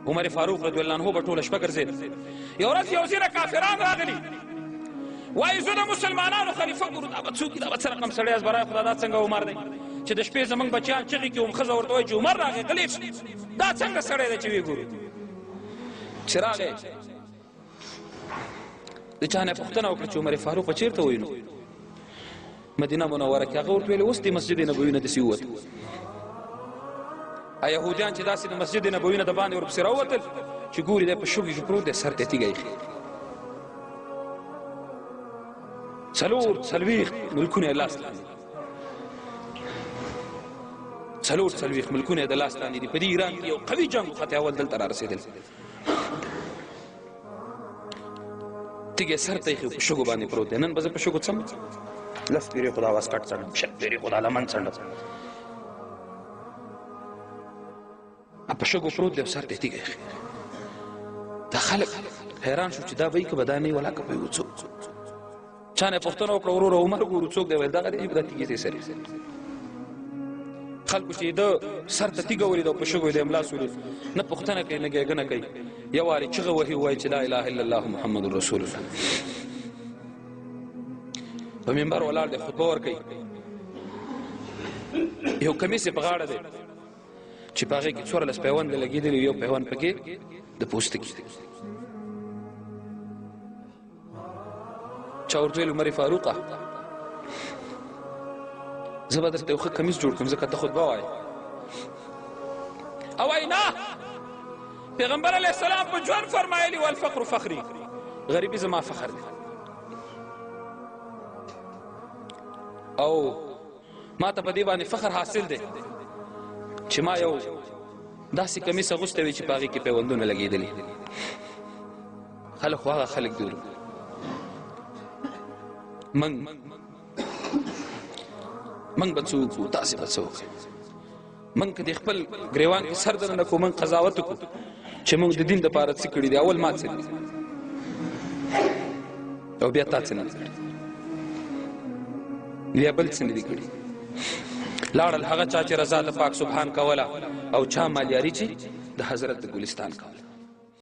عمر فاروق رضی الله عنه به ټوله شپه ګرځېد. یو ورځ یو ځینې کافران راغلي، وایي زه د مسلمانانو خلیفه ګورو، دا به څوک دي، دا به څه رقم سړی ازبرای خدا، دا څنګه عمر دی چې د شپې زموږ بچیان چغې کړي، ښځه ورته وایي چې عمر راغی غلی شي، دا څنګه سړی دی چې ویې ګورو. چې راغی د چا نه پوښتنه وکړه چې عمر فاروق به چېرته ووینو؟ مدینه منوره کې. هغه ورته ویلې اوس د مسجد نبوي نه داسې ووتل. یهودیان چې داسې د مسجد نبوي نه د باندې ورپسې راووتل چې ګوري دی په شګو کې پروت دی، سر ته تیږه ایښې. څلوېښت ملکونه یې لاس لاندې، څلوېښت ملکونه یې د لاس لاندې دي. په دې ایران کې یو قوي جنګ خط اول دلته را رسېدل. تیږه سر ته ایښې په شګو باندې پروت دی. نن به زه په شګو څم 10 پیرې خو دا واسکټ څنډم، 6 پیرې خو دا لمن څنډم، په شګو پروت دی او سر ته یې تیږه ایښې. دا خلک حیران شو چې دا به یې که به دا نه وي ولا که به یې څوک. چا نه پوښتنه وکړه وروره عمر ګورو څوک دی؟ ویل دغه دی، دا تیږې ته یې سر ایښی. خلکو چې د سر ته تیږه ولیده او په شګو یې د املاس ولید، نه پوښتنه کوي نه ګیږنه کوي، یو وارې چغه وهي ووایي چې لا اله الا الله محمد رسول الله. په منبر ولاړ دی، خطبه ورکوي. یو کمیس یې په غاړه دی چې په هغې کې 14 پیوندې لګېدلي، یو پیوند پکې د پوستکي. چا ورته ویل عمر فاروقه زه به درته یو ښه کمیس جوړ کړم ځکه ته خطبه وایې. او وایي نه، پیغمبر علیه السلام په ژوند فرمایلي والفقر فخري، غریبي زما فخر دی. او ما ته په دې باندې فخر حاصل دی چې ما یو داسې کمیس اغوستی وي چې په هغې کې پیوندونه لګېدلي. خلک خو هغه خلک دي، منګ به څه وکړو، تاسې به څه وکړئ. منګ که د خپل ګریوان کې سر دننه کړو، منګ قضاوت وکړو چې موږ د دین دپاره څه کړي دي. اول ما څه دي او بیا تا څه نه دي کړي، بیا بل څه نه دي کړي. لاړل هغه چا چې رضا د پاک سبحان کوله، او چا مالیاري چې د حضرت د ګلستان کوله.